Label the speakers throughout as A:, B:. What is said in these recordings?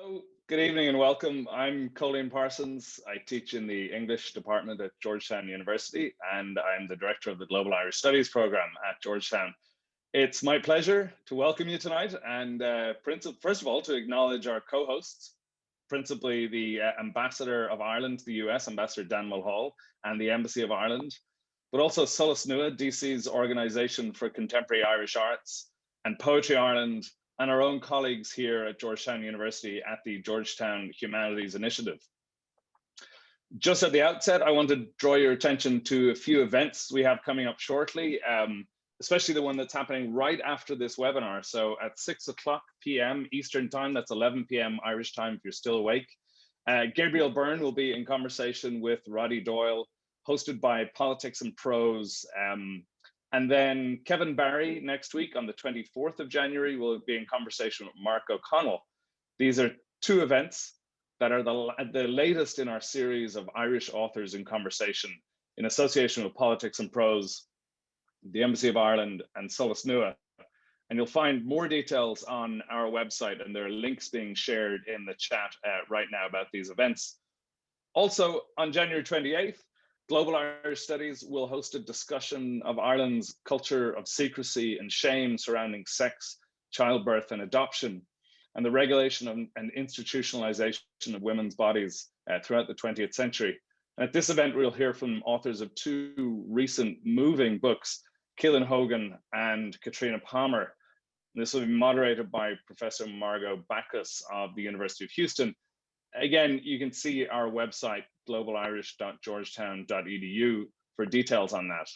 A: Hello, good evening and welcome. I'm Cóilín Parsons. I teach in the English department at Georgetown University, and I'm the director of the Global Irish Studies program at Georgetown. It's my pleasure to welcome you tonight and first of all, to acknowledge our co-hosts, principally the Ambassador of Ireland to the US, Ambassador Daniel Mulhall, and the Embassy of Ireland, but also Solas Nua, DC's Organization for Contemporary Irish Arts, and Poetry Ireland, and our own colleagues here at Georgetown University at the Georgetown Humanities Initiative. Just at the outset, I want to draw your attention to a few events we have coming up shortly, especially the one that's happening right after this webinar. So at 6 o'clock p.m. Eastern time, that's 11 p.m. Irish time if you're still awake, Gabriel Byrne will be in conversation with Roddy Doyle, hosted by Politics and Prose. And then Kevin Barry next week on the 24th of January will be in conversation with Mark O'Connell. These are two events that are the latest in our series of Irish authors in conversation in association with Politics and Prose, the Embassy of Ireland, and Solas Nua. And you'll find more details on our website, and there are links being shared in the chat right now about these events. Also on January 28th, Global Irish Studies will host a discussion of Ireland's culture of secrecy and shame surrounding sex, childbirth, and adoption, and the regulation and institutionalization of women's bodies throughout the 20th century. And at this event, we'll hear from authors of two recent moving books, Ciaran Hogan and Katrina Palmer. And this will be moderated by Professor Margot Bacchus of the University of Houston. Again, you can see our website, globalirish.georgetown.edu, for details on that.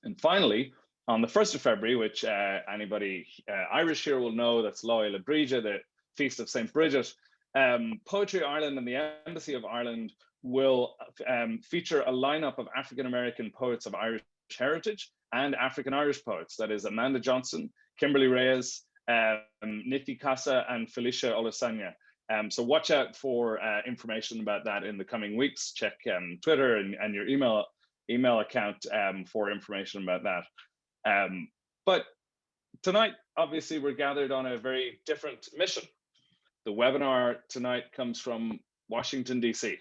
A: And finally, on the 1st of February, which anybody Irish here will know, that's Láithre le Bríde, the Feast of St. Bridget, Poetry Ireland and the Embassy of Ireland will feature a lineup of African-American poets of Irish heritage and African-Irish poets. That is Amanda Johnson, Kimberly Reyes, Nithi Casa, and Felicia Olusanya. So watch out for information about that in the coming weeks. Check Twitter and your email account for information about that. But tonight, obviously, we're gathered on a very different mission. The webinar tonight comes from Washington, D.C.,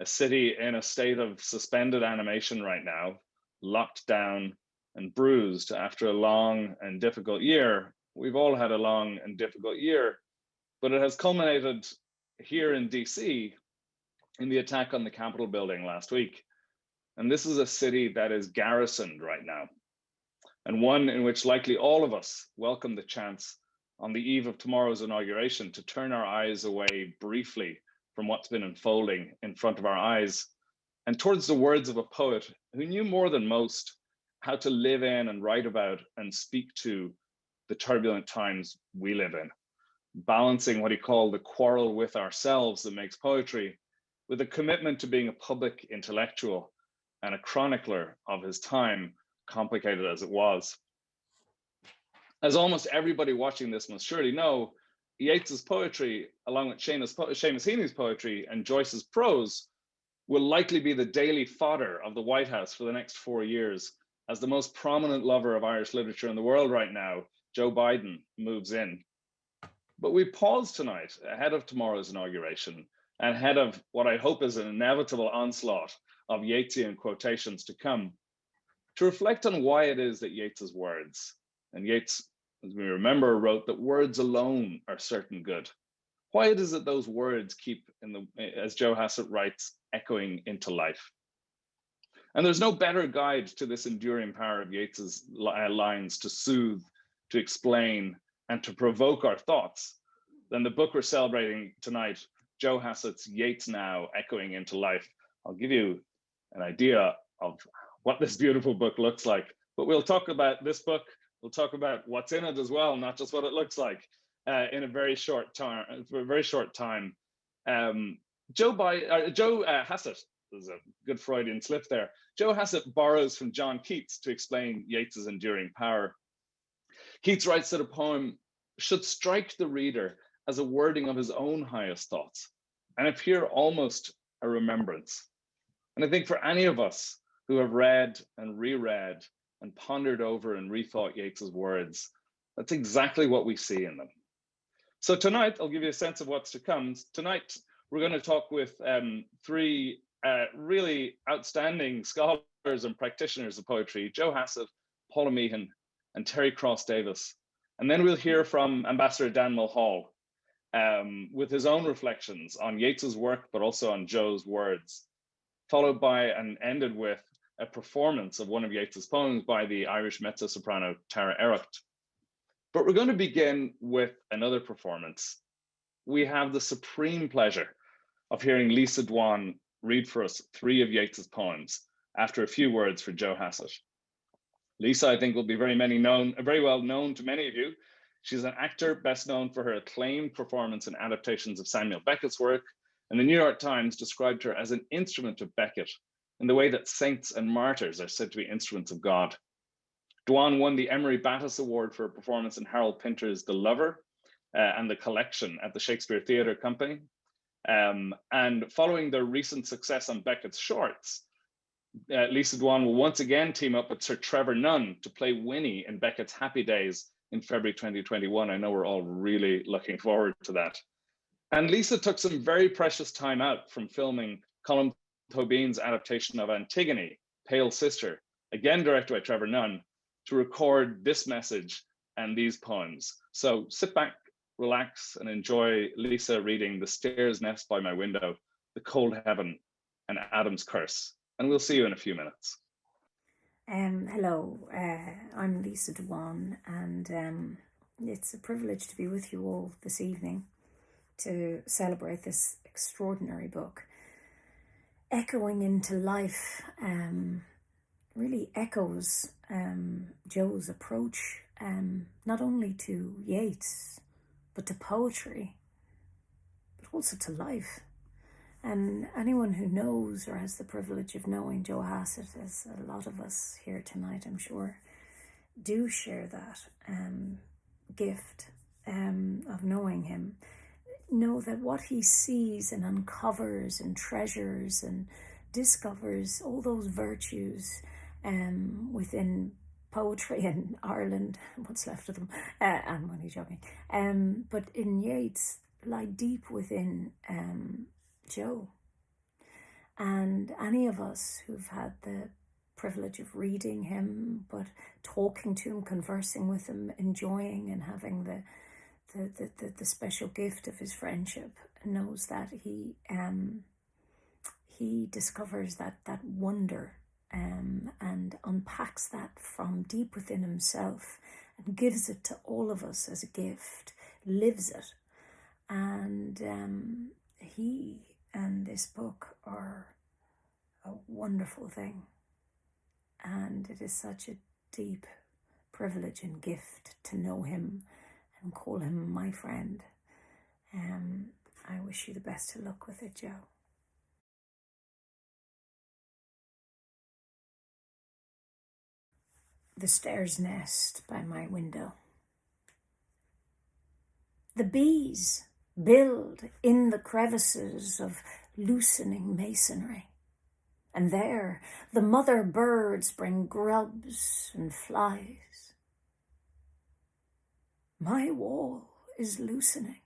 A: a city in a state of suspended animation right now, locked down and bruised after a long and difficult year. We've all had a long and difficult year, but it has culminated here in DC in the attack on the Capitol building last week. And this is a city that is garrisoned right now, and one in which likely all of us welcome the chance on the eve of tomorrow's inauguration to turn our eyes away briefly from what's been unfolding in front of our eyes and towards the words of a poet who knew more than most how to live in and write about and speak to the turbulent times we live in, balancing what he called the quarrel with ourselves that makes poetry with a commitment to being a public intellectual and a chronicler of his time, complicated as it was. As almost everybody watching this must surely know, Yeats's poetry, along with Seamus Heaney's poetry and Joyce's prose, will likely be the daily fodder of the White House for the next 4 years as the most prominent lover of Irish literature in the world right now, Joe Biden, moves in. But we pause tonight ahead of tomorrow's inauguration and ahead of what I hope is an inevitable onslaught of Yeatsian quotations to come, to reflect on why it is that Yeats's words, and Yeats, as we remember, wrote that words alone are certain good. Why it is that those words keep, as Joe Hassett writes, echoing into life. And there's no better guide to this enduring power of Yeats's lines to soothe, to explain, and to provoke our thoughts than the book we're celebrating tonight, Joe Hassett's Yeats Now, Echoing into Life. I'll give you an idea of what this beautiful book looks like, but we'll talk about this book, we'll talk about what's in it as well, not just what it looks like, in a very short time. Joe Hassett, there's a good Freudian slip there. Joe Hassett borrows from John Keats to explain Yeats's enduring power. Keats writes that a poem should strike the reader as a wording of his own highest thoughts and appear almost a remembrance. And I think for any of us who have read and reread and pondered over and rethought Yeats's words, that's exactly what we see in them. So tonight, I'll give you a sense of what's to come. Tonight, we're going to talk with three really outstanding scholars and practitioners of poetry: Joe Hassett, Paula Meehan, and Teri Cross-Davis. And then we'll hear from Ambassador Daniel Mulhall with his own reflections on Yeats's work, but also on Joe's words, followed by and ended with a performance of one of Yeats's poems by the Irish mezzo-soprano Tara Erraught. But we're going to begin with another performance. We have the supreme pleasure of hearing Lisa Dwan read for us three of Yeats's poems after a few words for Joe Hassett. Lisa, I think, will be very well known to many of you. She's an actor best known for her acclaimed performance in adaptations of Samuel Beckett's work, and the New York Times described her as an instrument of Beckett in the way that saints and martyrs are said to be instruments of God. Dwan won the Emery Battis Award for a performance in Harold Pinter's The Lover and The Collection at the Shakespeare Theatre Company. And following their recent success on Beckett's shorts, Lisa Dwan will once again team up with Sir Trevor Nunn to play Winnie in Beckett's Happy Days in February 2021. I know we're all really looking forward to that. And Lisa took some very precious time out from filming Colm Tóibín's adaptation of Antigone, Pale Sister, again directed by Trevor Nunn, to record this message and these poems. So sit back, relax, and enjoy Lisa reading The Stairs Nest by My Window, The Cold Heaven, and Adam's Curse. And we'll see you in a few minutes.
B: Hello, I'm Lisa Dwan, and it's a privilege to be with you all this evening to celebrate this extraordinary book. Echoing into life really echoes Joe's approach not only to Yeats, but to poetry, but also to life. And anyone who knows or has the privilege of knowing Joe Hassett, as a lot of us here tonight, I'm sure, do share that gift of knowing him, know that what he sees and uncovers and treasures and discovers all those virtues within poetry in Ireland, what's left of them, I'm only joking, but in Yeats lie deep within Joe. And any of us who've had the privilege of reading him, but talking to him, conversing with him, enjoying and having the special gift of his friendship, knows that he discovers that wonder and unpacks that from deep within himself and gives it to all of us as a gift, lives it. And he and this book are a wonderful thing. And it is such a deep privilege and gift to know him and call him my friend. I wish you the best of luck with it, Joe. The Stairs Nest by My Window. The bees build in the crevices of loosening masonry, and there the mother birds bring grubs and flies. My wall is loosening,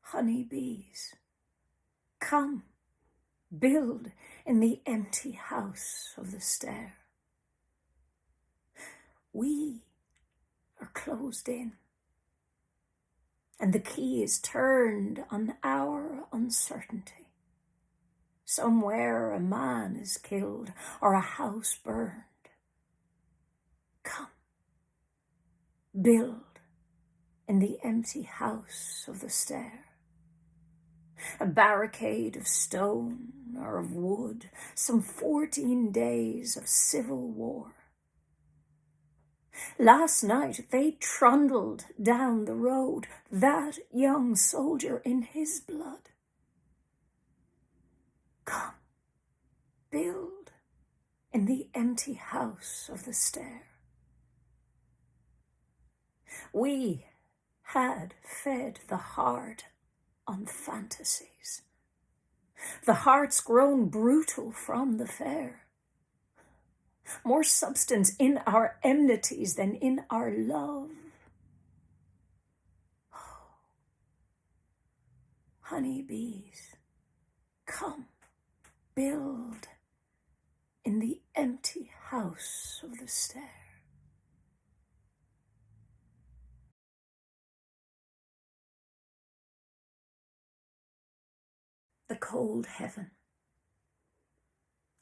B: honey bees. Come, build in the empty house of the stair. We are closed in, and the key is turned on our uncertainty. Somewhere a man is killed or a house burned. Come, build in the empty house of the stair. A barricade of stone or of wood, some 14 days of civil war. Last night they trundled down the road that young soldier in his blood. Come, build in the empty house of the stair. We had fed the heart on fantasies. The heart's grown brutal from the fair. More substance in our enmities than in our love. honeybees, come, build in the empty house of the stair. The cold heaven.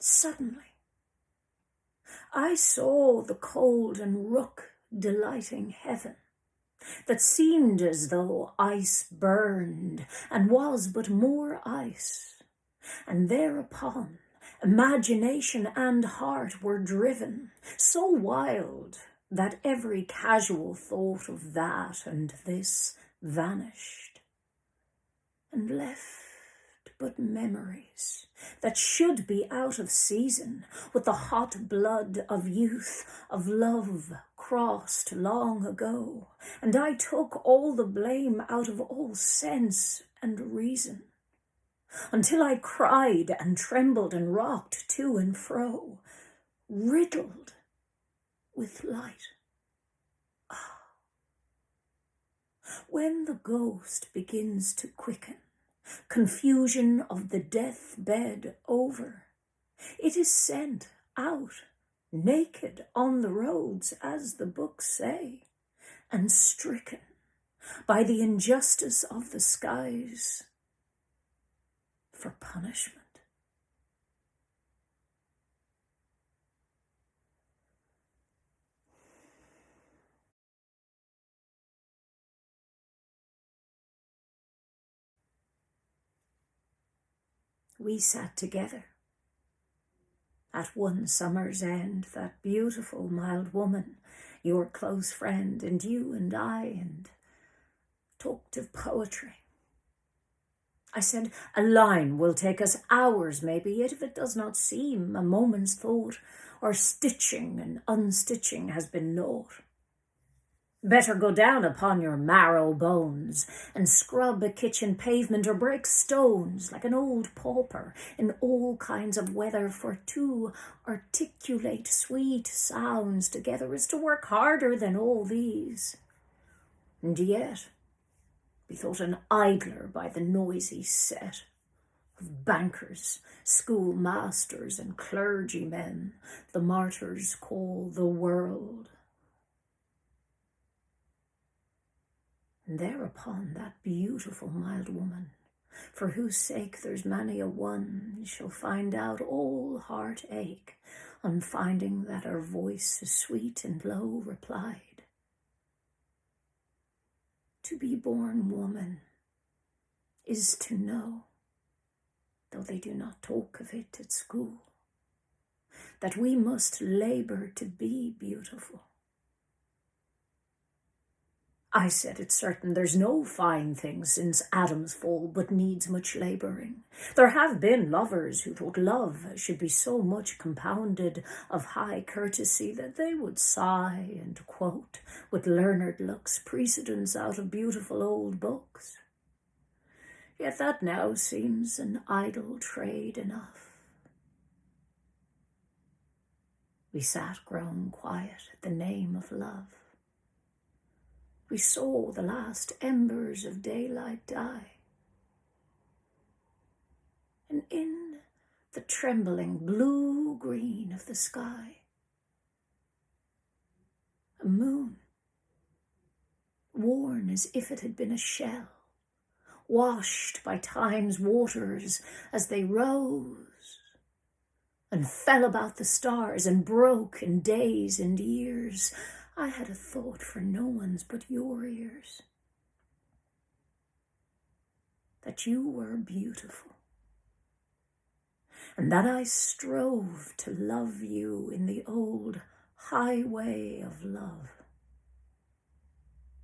B: Suddenly, I saw the cold and rook delighting heaven, that seemed as though ice burned and was but more ice, and thereupon imagination and heart were driven so wild that every casual thought of that and this vanished, and left but memories that should be out of season with the hot blood of youth, of love crossed long ago, and I took all the blame out of all sense and reason, until I cried and trembled and rocked to and fro, riddled with light. Ah, when the ghost begins to quicken, confusion of the deathbed over, it is sent out naked on the roads, as the books say, and stricken by the injustice of the skies for punishment. We sat together at one summer's end, that beautiful, mild woman, your close friend, and you and I, and talked of poetry. I said, a line will take us hours, maybe, yet if it does not seem a moment's thought, or stitching and unstitching has been naught. Better go down upon your marrow bones and scrub a kitchen pavement or break stones like an old pauper in all kinds of weather, for to articulate sweet sounds together is to work harder than all these. And yet, be thought an idler by the noisy set of bankers, schoolmasters, and clergymen the martyrs call the world. And thereupon that beautiful mild woman, for whose sake there's many a one shall find out all heartache on finding that her voice is sweet and low, replied, to be born woman is to know, though they do not talk of it at school, that we must labour to be beautiful. I said, it's certain there's no fine thing since Adam's fall but needs much labouring. There have been lovers who thought love should be so much compounded of high courtesy that they would sigh and quote with learned looks precedents out of beautiful old books. Yet that now seems an idle trade enough. We sat grown quiet at the name of love. We saw the last embers of daylight die. And in the trembling blue-green of the sky, a moon, worn as if it had been a shell, washed by time's waters as they rose and fell about the stars and broke in days and years, I had a thought for no one's but your ears, that you were beautiful, and that I strove to love you in the old highway of love,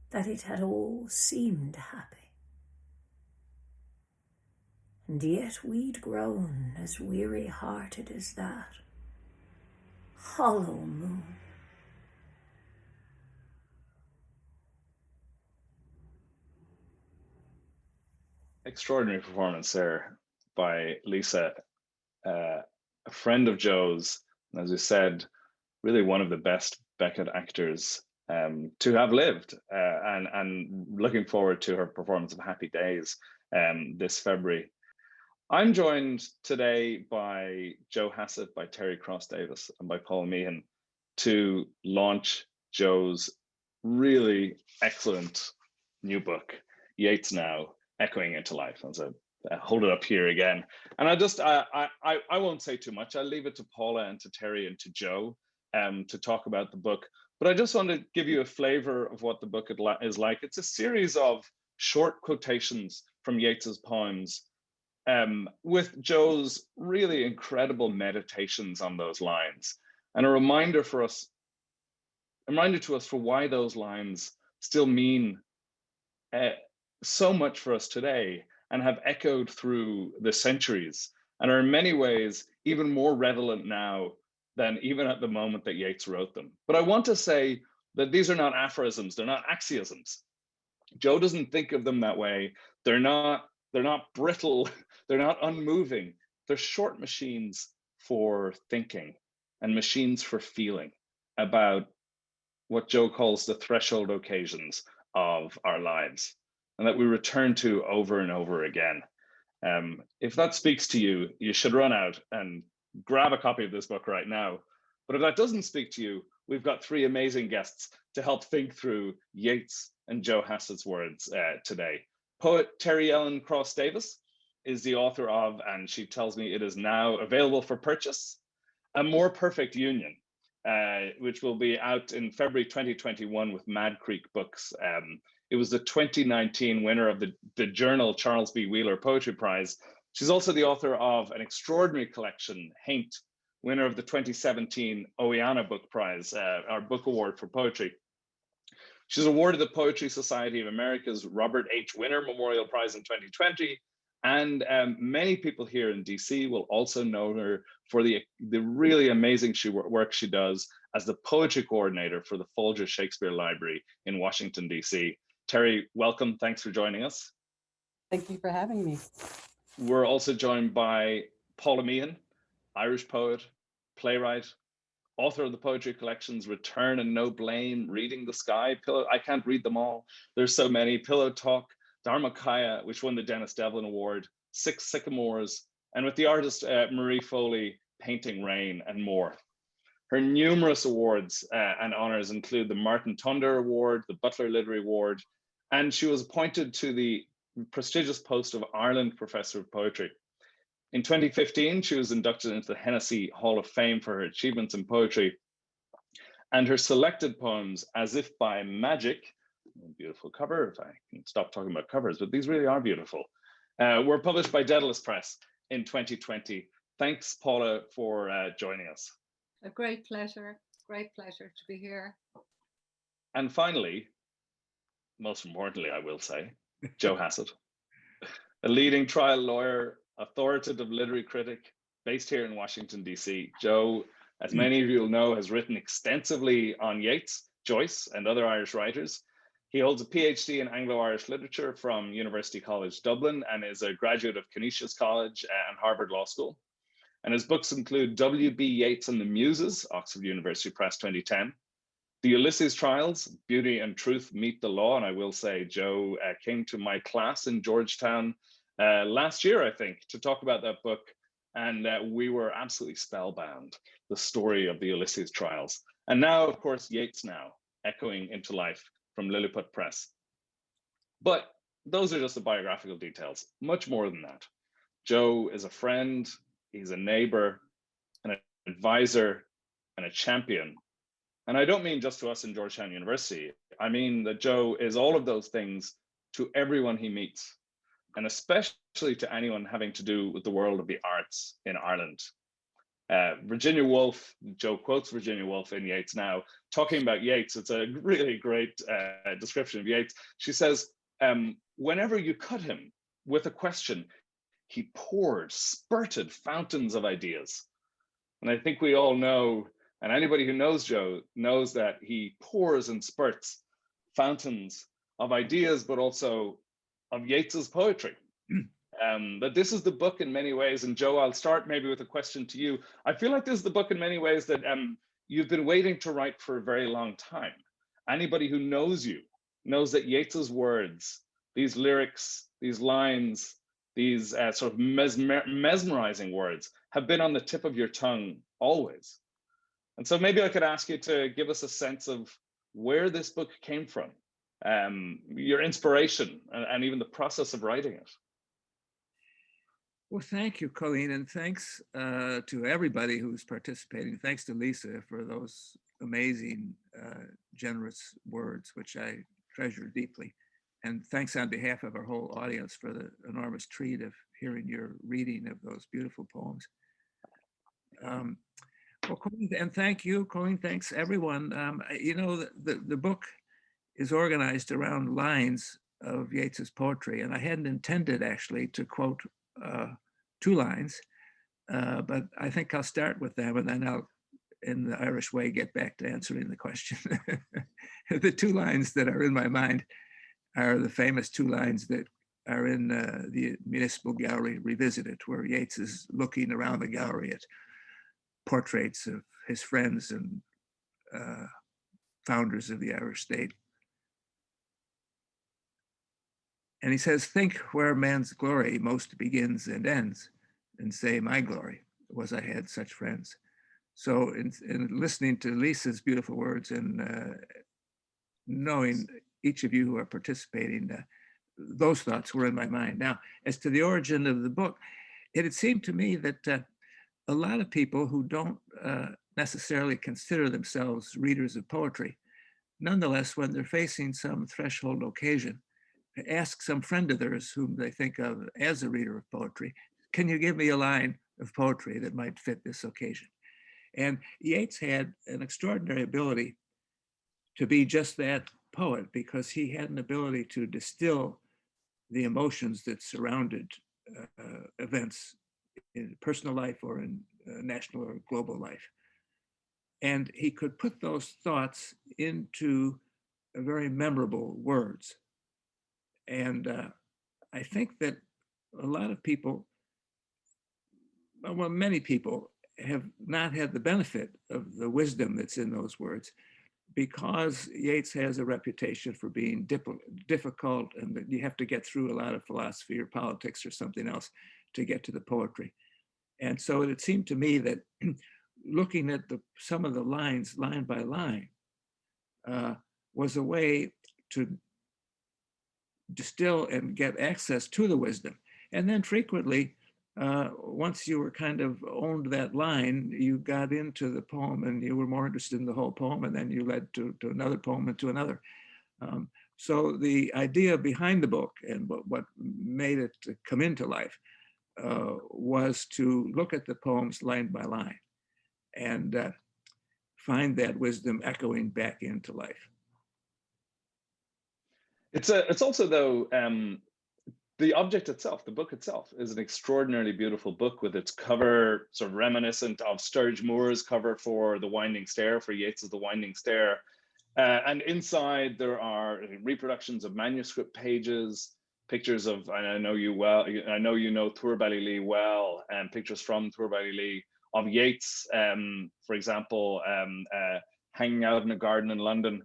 B: that it had all seemed happy, and yet we'd grown as weary-hearted as that hollow moon.
A: Extraordinary performance there by Lisa, a friend of Joe's, and as we said, really one of the best Beckett actors to have lived, and looking forward to her performance of Happy Days this February. I'm joined today by Joe Hassett, by Teri Cross-Davis, and by Paula Meehan to launch Joe's really excellent new book, Yeats Now, Echoing into Life. As I hold it up here again. And I won't say too much. I'll leave it to Paula and to Teri and to Joe to talk about the book. But I just want to give you a flavor of what the book is like. It's a series of short quotations from Yeats's poems, with Joe's really incredible meditations on those lines, and a reminder to us for why those lines still mean so much for us today and have echoed through the centuries and are in many ways even more redolent now than even at the moment that Yeats wrote them. But I want to say that these are not aphorisms, they're not axiosms. Joe doesn't think of them that way. They're not brittle, they're not unmoving. They're short machines for thinking and machines for feeling about what Joe calls the threshold occasions of our lives, and that we return to over and over again. If that speaks to you, you should run out and grab a copy of this book right now. But if that doesn't speak to you, we've got three amazing guests to help think through Yeats and Joe Hassett's words today. Poet Teri Ellen Cross-Davis is the author of, and she tells me it is now available for purchase, A More Perfect Union, which will be out in February 2021 with Mad Creek Books. It was the 2019 winner of the Journal Charles B. Wheeler Poetry Prize. She's also the author of an extraordinary collection, Haint, winner of the 2017 Oeana Book Prize, our book award for poetry. She's awarded the Poetry Society of America's Robert H. Winter Memorial Prize in 2020. And many people here in DC will also know her for the really amazing work she does as the poetry coordinator for the Folger Shakespeare Library in Washington, DC. Teri, welcome. Thanks for joining us.
C: Thank you for having me.
A: We're also joined by Paula Meehan, Irish poet, playwright, author of the poetry collections Return and No Blame, Reading the Sky, Pillow. I can't read them all. There's so many. Pillow Talk, Dharmakaya, which won the Dennis Devlin Award, Six Sycamores, and with the artist Marie Foley, Painting Rain, and more. Her numerous awards and honors include the Martin Tunder Award, the Butler Literary Award, and she was appointed to the prestigious post of Ireland Professor of Poetry. In 2015, she was inducted into the Hennessy Hall of Fame for her achievements in poetry, and her selected poems, As If by Magic, beautiful cover, if I can stop talking about covers, but these really are beautiful, were published by Daedalus Press in 2020. Thanks, Paula, for joining us.
D: A great pleasure to be here.
A: And finally, most importantly, I will say, Joe Hassett, a leading trial lawyer, authoritative literary critic based here in Washington, DC. Joe, as many of you will know, has written extensively on Yeats, Joyce, and other Irish writers. He holds a PhD in Anglo-Irish literature from University College Dublin and is a graduate of Canisius College and Harvard Law School. And his books include W.B. Yeats and the Muses, Oxford University Press 2010, The Ulysses Trials, Beauty and Truth Meet the Law. And I will say, Joe came to my class in Georgetown last year, I think, to talk about that book. And we were absolutely spellbound, the story of the Ulysses Trials. And now, of course, Yeats Now, Echoing into Life from Lilliput Press. But those are just the biographical details, much more than that. Joe is a friend, he's a neighbor, an advisor, and a champion. And I don't mean just to us in Georgetown University. I mean that Joe is all of those things to everyone he meets, and especially to anyone having to do with the world of the arts in Ireland. Virginia Woolf, Joe quotes Virginia Woolf in Yeats Now, talking about Yeats. It's a really great description of Yeats. She says, whenever you cut him with a question, he poured, spurted fountains of ideas. And I think we all know, and anybody who knows Joe knows that he pours and spurts fountains of ideas, but also of Yeats's poetry. That this is the book in many ways, and Joe, I'll start maybe with a question to you. I feel like this is the book in many ways that you've been waiting to write for a very long time. Anybody who knows you knows that Yeats's words these lyrics, these lines, these sort of mesmerizing words have been on the tip of your tongue always. And so maybe I could ask you to give us a sense of where this book came from, your inspiration, and even the process of writing it.
E: Well, thank you, Cóilín, and thanks to everybody who's participating. Thanks to Lisa for those amazing, generous words, which I treasure deeply. And thanks on behalf of our whole audience for the enormous treat of hearing your reading of those beautiful poems. Well, Cóilín, and thank you, Cóilín. Thanks, everyone. You know, the book is organized around lines of Yeats's poetry, and I hadn't intended actually to quote 2 lines, but I think I'll start with them, and then I'll, in the Irish way, get back to answering the question. The 2 lines that are in my mind are the famous 2 lines that are in the Municipal Gallery Revisited, where Yeats is looking around the gallery at portraits of his friends and founders of the Irish state. And he says, think where man's glory most begins and ends, and say, my glory was I had such friends. So in listening to Lisa's beautiful words and knowing each of you who are participating, those thoughts were in my mind. Now, as to the origin of the book, it had seemed to me that a lot of people who don't necessarily consider themselves readers of poetry, nonetheless, when they're facing some threshold occasion, ask some friend of theirs whom they think of as a reader of poetry, can you give me a line of poetry that might fit this occasion? And Yeats had an extraordinary ability to be just that poet, because he had an ability to distill the emotions that surrounded events in personal life or in national or global life. And he could put those thoughts into very memorable words. And I think that a lot of people, well, many people have not had the benefit of the wisdom that's in those words, because Yeats has a reputation for being difficult, and that you have to get through a lot of philosophy or politics or something else to get to the poetry. And so it seemed to me that looking at some of the lines line by line was a way to distill and get access to the wisdom. And then frequently, once you were kind of owned that line, you got into the poem and you were more interested in the whole poem, and then you led to another poem and to another. So the idea behind the book and what made it come into life was to look at the poems line by line and find that wisdom echoing back into life.
A: It's also, though, the object itself, the book itself, is an extraordinarily beautiful book, with its cover sort of reminiscent of Sturge Moore's cover for The Winding Stair, for Yeats's The Winding Stair. And inside there are reproductions of manuscript pages, pictures of, I know you well, I know you know Tuair Ballylee well, and pictures from Tuair Ballylee of Yeats, for example, hanging out in a garden in London.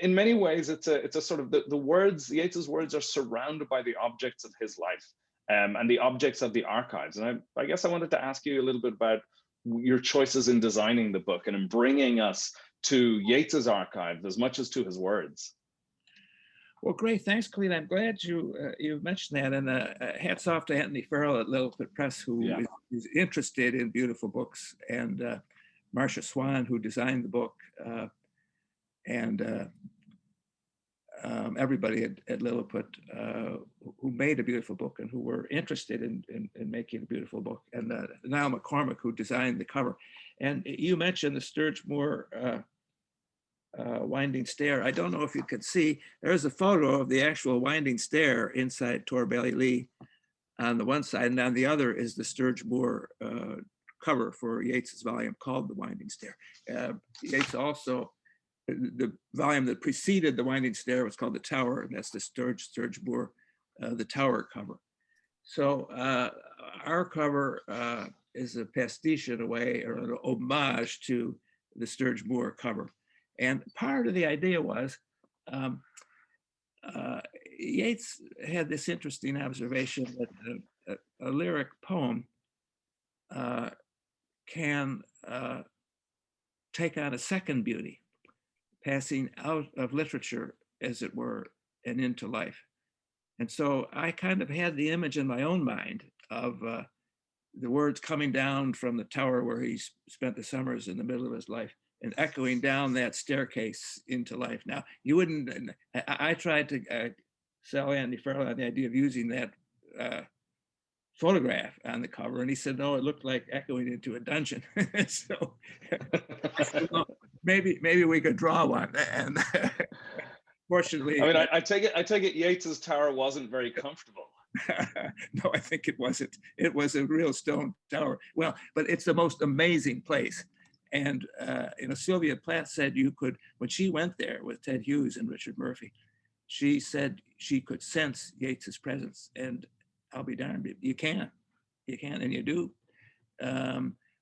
A: In many ways, it's a sort of the words, Yeats's words are surrounded by the objects of his life and the objects of the archives. And I guess I wanted to ask you a little bit about your choices in designing the book and in bringing us to Yeats's archive as much as to his words.
E: Well, great. Thanks, Cóilín. I'm glad you mentioned that. And hats off to Anthony Farrell at Lilliput Press, who is interested in beautiful books, and Marcia Swan, who designed the book, and everybody at Lilliput who made a beautiful book and who were interested in making a beautiful book, and Niall McCormick, who designed the cover. And you mentioned the Sturge Moore Winding Stair. I don't know if you could see, there's a photo of the actual winding stair inside Tuair Ballylee on the one side, and on the other is the Sturge Moore cover for Yeats's volume called The Winding Stair. Yeats also, the volume that preceded The Winding Stair was called The Tower, and that's the Sturge Moore, the Tower cover. So our cover is a pastiche in a way, or an homage to the Sturge Moore cover. And part of the idea was Yeats had this interesting observation that a lyric poem can take on a second beauty, passing out of literature, as it were, and into life. And so I kind of had the image in my own mind of the words coming down from the tower where he spent the summers in the middle of his life and echoing down that staircase into life. Now, you wouldn't, I tried to sell Andy Farrell on the idea of using that photograph on the cover, and he said, no, it looked like echoing into a dungeon. So well, maybe we could draw one. And fortunately,
A: I mean, I take it Yeats's tower wasn't very comfortable.
E: No, I think it wasn't. It was a real stone tower. Well, but it's the most amazing place. And Sylvia Plath said you could, when she went there with Ted Hughes and Richard Murphy, she said she could sense Yeats's presence. And I'll be darned, you can, and you do.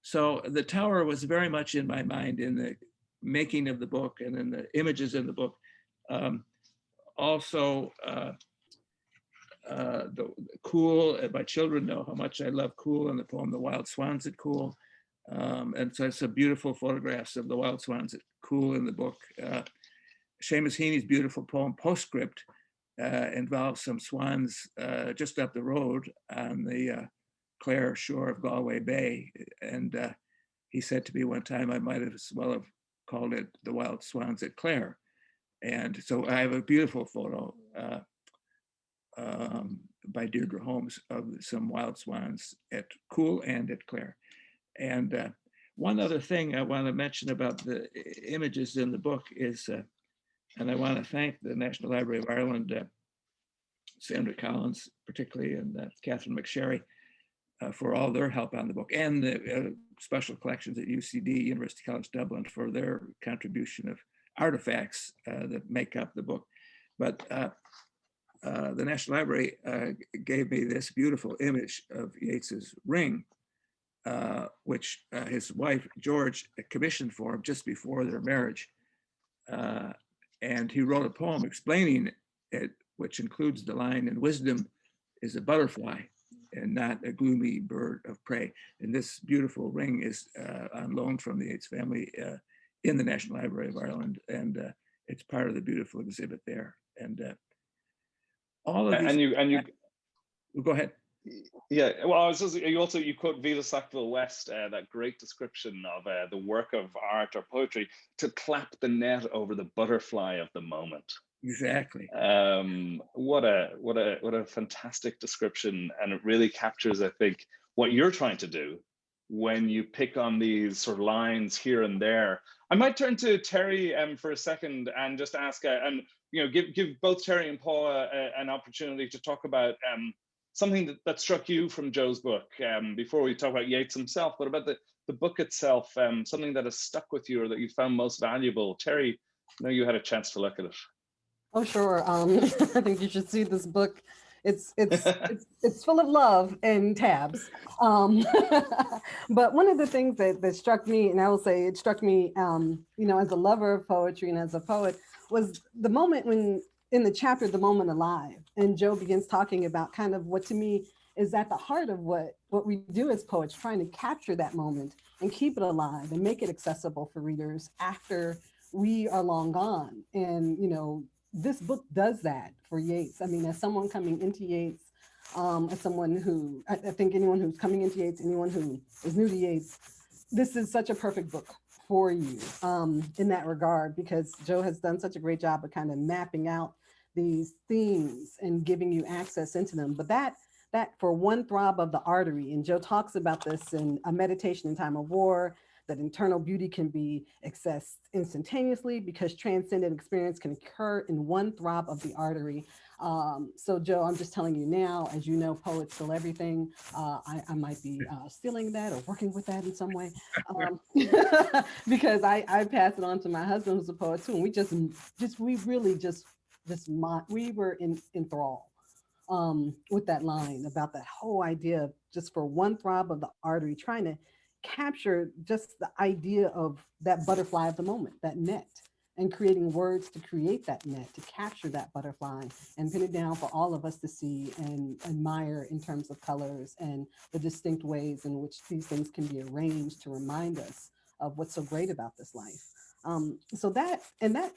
E: So the tower was very much in my mind in the making of the book and in the images in the book. Also, the Cool, my children know how much I love Cool and the poem The Wild Swans at Cool. And so some beautiful photographs of the wild swans at Cool in the book. Seamus Heaney's beautiful poem Postscript involves some swans just up the road on the Clare shore of Galway Bay. And he said to me one time, I might as well have called it The Wild Swans at Clare. And so I have a beautiful photo by Deirdre Holmes of some wild swans at Cool and at Clare. And one other thing I want to mention about the images in the book is, and I want to thank the National Library of Ireland, Sandra Collins particularly, and Catherine McSherry for all their help on the book, and the special collections at UCD, University College Dublin, for their contribution of artifacts that make up the book. But the National Library gave me this beautiful image of Yeats's ring, which his wife, George, commissioned for him just before their marriage. And he wrote a poem explaining it, which includes the line, "And wisdom is a butterfly and not a gloomy bird of prey." And this beautiful ring is on loan from the Yeats family in the National Library of Ireland. And it's part of the beautiful exhibit there. And all of these.
A: And you
E: go ahead.
A: Yeah, well, I was just, you quote Vita Sackville-West, that great description of the work of art or poetry, to clap the net over the butterfly of the moment.
E: Exactly.
A: What a fantastic description, and it really captures, I think, what you're trying to do when you pick on these sort of lines here and there. I might turn to Teri for a second and just ask, and give both Teri and Paula an opportunity to talk about something that struck you from Joe's book, before we talk about Yeats himself, but about the book itself, something that has stuck with you or that you found most valuable. Teri, I know you had a chance to look at it.
C: Oh, sure. I think you should see this book. It's full of love and tabs. But one of the things that struck me, and I will say it struck me, as a lover of poetry and as a poet, was the moment when, in the chapter, The Moment Alive, and Joe begins talking about kind of what to me is at the heart of what we do as poets, trying to capture that moment and keep it alive and make it accessible for readers after we are long gone. And, this book does that for Yeats. I mean, as someone coming into Yeats, as someone who, I think anyone who's coming into Yeats, anyone who is new to Yeats, this is such a perfect book for you in that regard, because Joe has done such a great job of kind of mapping out these themes and giving you access into them. But that for one throb of the artery, and Joe talks about this in A Meditation in Time of War, that internal beauty can be accessed instantaneously because transcendent experience can occur in one throb of the artery. So Joe, I'm just telling you now, as you know, poets steal everything. I might be stealing that or working with that in some way, because I pass it on to my husband, who's a poet too, and we were enthralled with that line about that whole idea of just for one throb of the artery, trying to capture just the idea of that butterfly of the moment, that net, and creating words to create that net, to capture that butterfly and pin it down for all of us to see and admire in terms of colors and the distinct ways in which these things can be arranged to remind us of what's so great about this life. So that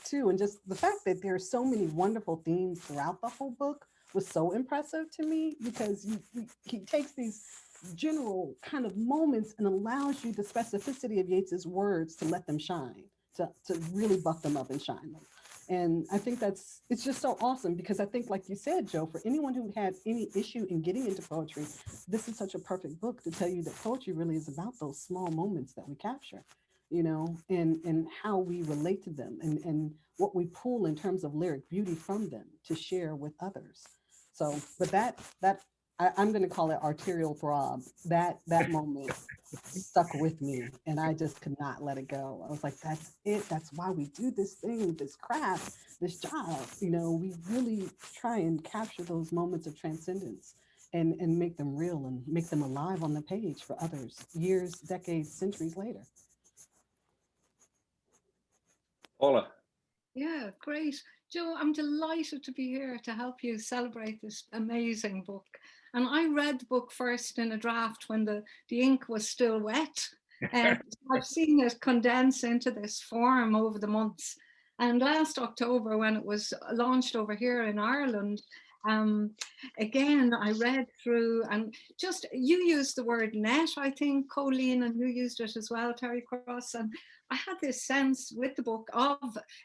C: too, and just the fact that there are so many wonderful themes throughout the whole book was so impressive to me, because he takes these general kind of moments and allows you the specificity of Yeats's words to let them shine, to really buff them up and shine them. And I think it's just so awesome, because I think, like you said, Joe, for anyone who had any issue in getting into poetry, this is such a perfect book to tell you that poetry really is about those small moments that we capture, you know, and how we relate to them, and what we pull in terms of lyric beauty from them to share with others. So, but I'm going to call it arterial throb. That moment stuck with me, and I just could not let it go. I was like, that's it. That's why we do this thing, this craft, this job. You know, we really try and capture those moments of transcendence and make them real and make them alive on the page for others, years, decades, centuries later.
A: Paula.
D: Yeah, great. Joe, I'm delighted to be here to help you celebrate this amazing book. And I read the book first in a draft when the ink was still wet. And I've seen it condense into this form over the months. And last October, when it was launched over here in Ireland, again, I read through, and just, you used the word net, I think, Cóilín, and you used it as well, Teri Cross. And I had this sense with the book of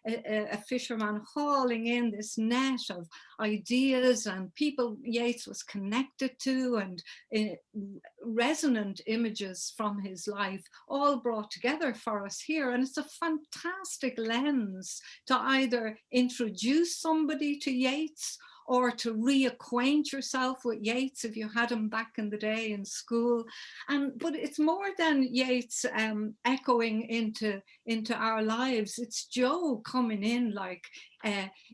D: a fisherman hauling in this net of ideas and people Yeats was connected to, and resonant images from his life, all brought together for us here. And it's a fantastic lens to either introduce somebody to Yeats, or to reacquaint yourself with Yeats if you had him back in the day in school. But it's more than Yeats echoing into our lives. It's Joe coming in like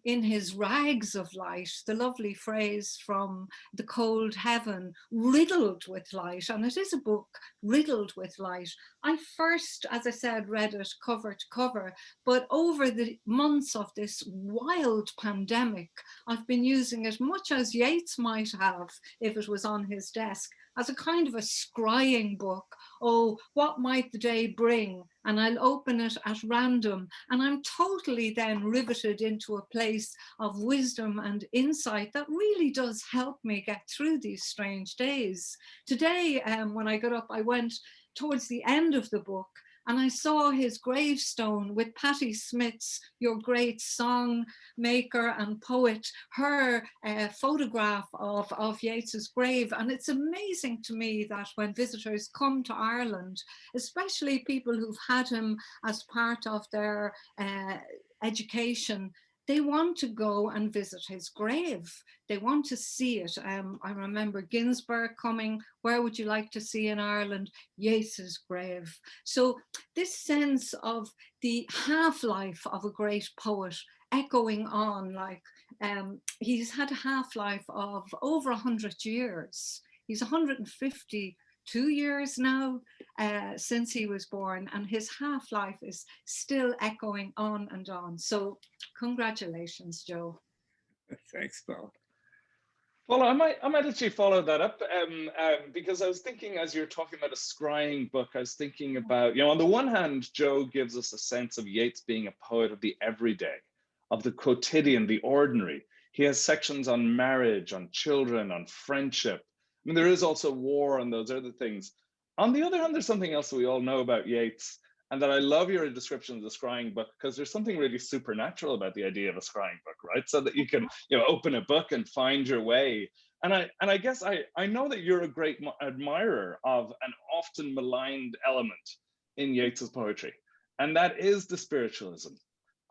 D: in his rags of light, the lovely phrase from The Cold Heaven, riddled with light. And it is a book riddled with light. I first, as I said, read it cover to cover, but over the months of this wild pandemic, I've been using it, much as Yeats might have if it was on his desk, as a kind of a scrying book. Oh, what might the day bring? And I'll open it at random, and I'm totally then riveted into a place of wisdom and insight that really does help me get through these strange days. Today, when I got up, I went towards the end of the book, and I saw his gravestone with Patti Smith's "Your Great Song Maker and Poet," her photograph of Yeats's grave. And it's amazing to me that when visitors come to Ireland, especially people who've had him as part of their education, they want to go and visit his grave. They want to see it. I remember Ginsberg coming. Where would you like to see in Ireland? Yeats's grave. So this sense of the half-life of a great poet echoing on, like he's had a half-life of over 100 years. He's 152 years now since he was born, and his half-life is still echoing on and on. So congratulations, Joe.
E: Thanks, Paul.
A: Well, I might actually follow that up because I was thinking, as you're talking about a scrying book, I was thinking about, you know, on the one hand, Joe gives us a sense of Yeats being a poet of the everyday, of the quotidian, the ordinary. He has sections on marriage, on children, on friendship. I mean, there is also war and those other things. On the other hand, there's something else that we all know about Yeats, and that I love your description of the scrying book, because there's something really supernatural about the idea of a scrying book, right? So that you can, you know, open a book and find your way. And I guess I know that you're a great admirer of an often maligned element in Yeats's poetry, and that is the spiritualism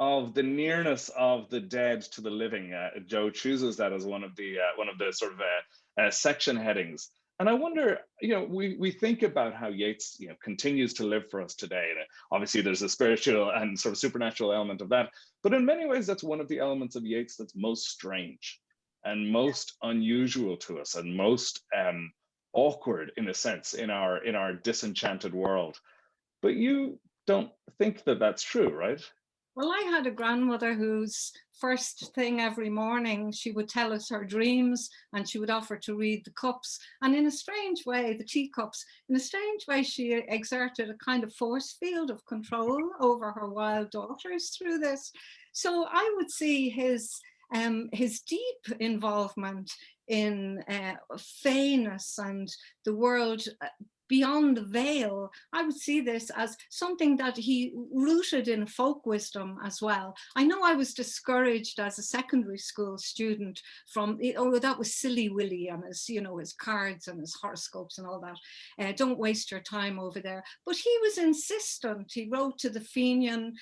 A: of the nearness of the dead to the living. Joe chooses that as one of the sort of section headings. And I wonder, you know, we think about how Yeats, you know, continues to live for us today. And obviously, there's a spiritual and sort of supernatural element of that. But in many ways, that's one of the elements of Yeats that's most strange and most unusual to us, and most awkward, in a sense, in our disenchanted world. But you don't think that that's true, right?
D: Well, I had a grandmother whose first thing every morning, she would tell us her dreams and she would offer to read the cups. And in a strange way, the teacups, in a strange way, she exerted a kind of force field of control over her wild daughters through this. So I would see his deep involvement in fairness and the world beyond the veil. I would see this as something that he rooted in folk wisdom as well. I know I was discouraged as a secondary school student from, oh, that was silly Willy and his, you know, his cards and his horoscopes and all that. Don't waste your time over there. But he was insistent. He wrote to the Fenian,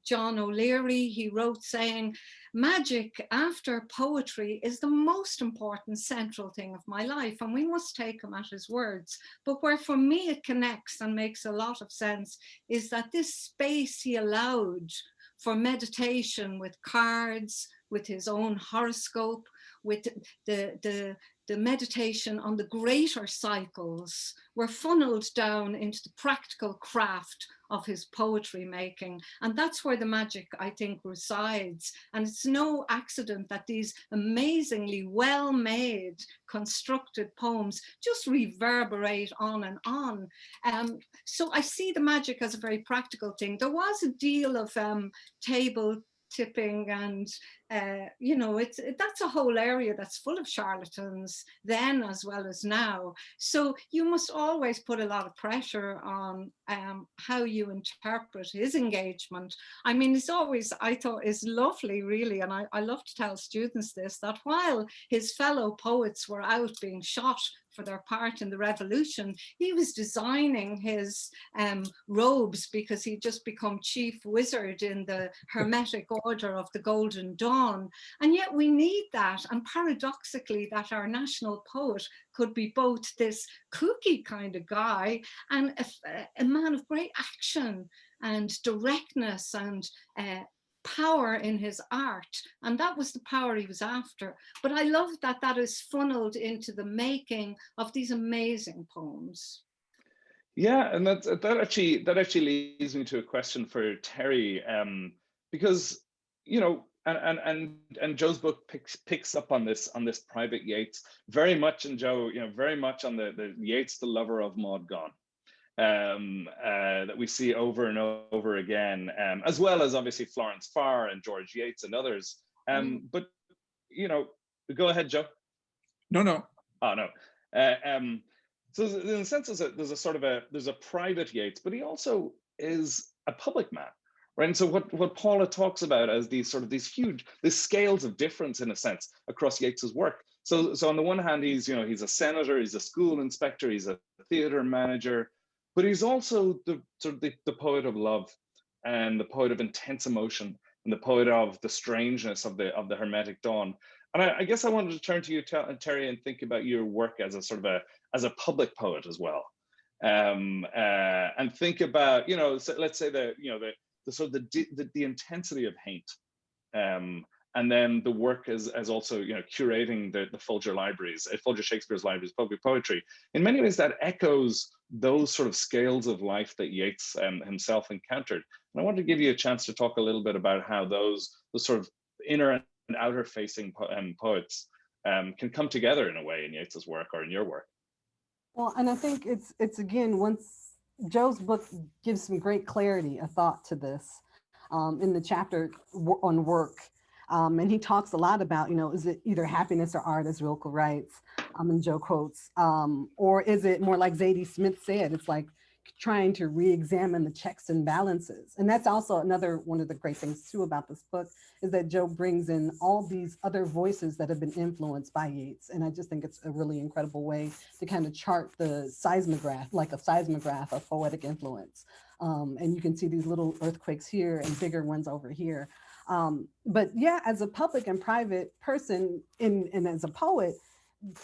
D: John O'Leary, he wrote saying, magic after poetry is the most important central thing of my life, and we must take him at his words. But where for me it connects and makes a lot of sense is that this space he allowed for meditation with cards, with his own horoscope, with the meditation on the greater cycles were funneled down into the practical craft of his poetry making. And that's where the magic, I think, resides. And it's no accident that these amazingly well-made, constructed poems just reverberate on and on. So I see the magic as a very practical thing. There was a deal of table tipping and you know, that's a whole area that's full of charlatans then as well as now. So you must always put a lot of pressure on how you interpret his engagement. I mean, it's always, I thought, is lovely really, and I love to tell students this, that while his fellow poets were out being shot for their part in the revolution, he was designing his robes because he'd just become chief wizard in the Hermetic Order of the Golden Dawn. And yet we need that. And paradoxically, that our national poet could be both this kooky kind of guy and a man of great action and directness and power in his art, and that was the power he was after. But I love that that is funneled into the making of these amazing poems.
A: Yeah, and that actually leads me to a question for Teri, because you know, and Joe's book picks up on this private Yeats very much, and Joe, you know, very much on the Yeats, the lover of Maud Gonne. That we see over and over again, as well as obviously Florence Farr and George Yeats and others. But, you know, go ahead, Joe.
E: No.
A: Oh, no. So in a sense, there's a private Yeats, but he also is a public man, right? And so what Paula talks about as these scales of difference, in a sense, across Yeats's work. So on the one hand, he's a senator, he's a school inspector, he's a theater manager, but he's also the poet of love and the poet of intense emotion and the poet of the strangeness of the Hermetic Dawn. And I guess I wanted to turn to you, Teri, and think about your work as a public poet as well, and think about, you know, so let's say the intensity of hate, and then the work as also, you know, curating the Folger libraries, Folger Shakespeare's libraries, public poetry. In many ways, that echoes those sort of scales of life that Yeats himself encountered. And I wanted to give you a chance to talk a little bit about how those sort of inner and outer facing poets can come together in a way in Yeats's work or in your work.
C: Well, and I think it's again, once Joe's book gives some great clarity, a thought to this in the chapter on work. And he talks a lot about, you know, is it either happiness or art, as Rilke writes, and Joe quotes, or is it more like Zadie Smith said, it's like trying to re-examine the checks and balances. And that's also another one of the great things too about this book, is that Joe brings in all these other voices that have been influenced by Yeats. And I just think it's a really incredible way to kind of chart the seismograph, like a seismograph of poetic influence. And you can see these little earthquakes here and bigger ones over here. But yeah, as a public and private person and as a poet,